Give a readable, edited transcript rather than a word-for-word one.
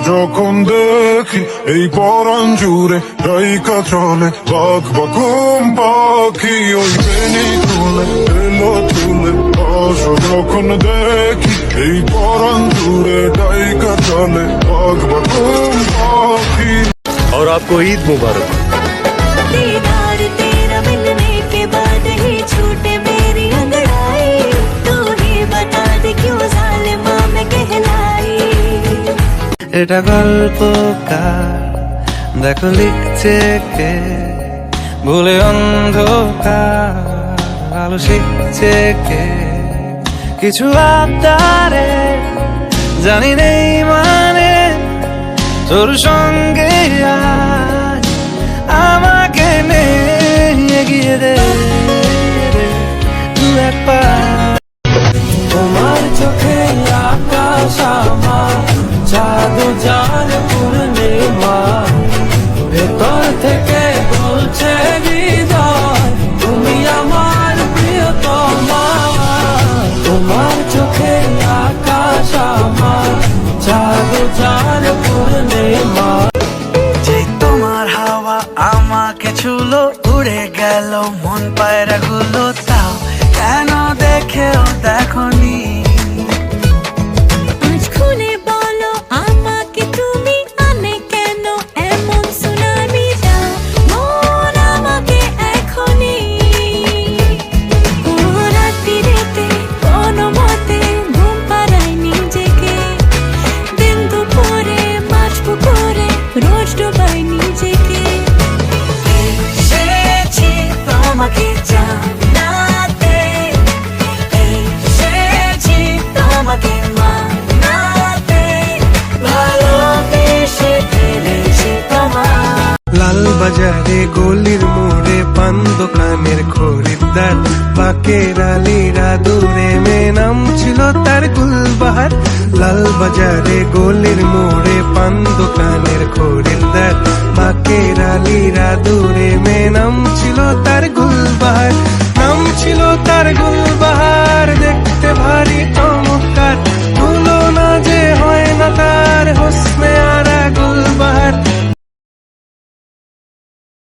যখন দেখি এই পরাণ জুড়ে রাইকা চলে বাঘ বাঘম পাখি ওই বেনি তুলে এলো তুলে যখন দেখি এই পরাণ জুড়ে রাইকা চলে বাঘ বাঘম পাখি। और आपको ईद मुबारक। दीदार तेरा मिलने के बाद ही छूटे मेरी अंगड़ाई, तू ही बता दे क्यों जालिमा मैं कहलाई। এটা গল্পকার দেখো লিখছে কে, ভুলে অন্ধকার আলো শিখছে কে, কিছু আবদারে জানি নেই মানে তোর সঙ্গে আজ আমাকে এগিয়ে দে দু এক পা। তোমার চোখে আকাশ আমার জাদু জান পূর্ণিমা, ভেতর থেকে বলছে হৃদয় তুমি আমার প্রিয়তমা। তোমার চোখে আকাশ আমার জাদু জান পূর্ণিমা। যে তোমার হাওয়া আমাকে ছুলো, উড়ে গেল মন পায়রা গুলো, তাও কেন দেখেও দেখনি। रोज डुबाई নিজেকে, এসেছি তোমাকে জানাতে, এসেছি তোমাকে মানাতে, ভালোবেসে ফেলেছি তোমার। লাল বাজারে গলির মোড়ে পান দোকানের খরিদ্দার, বাকের আলীরা দূরে মেয়ে নাম ছিল তার গুলবাহার। লাল বাজারে গলির মোড়ে পান দোকানের খরিদ্দার, বাকের আলীরা দূরে মেয়ে নাম ছিল তার গুলবাহার, নাম ছিল তার গুলবাহার।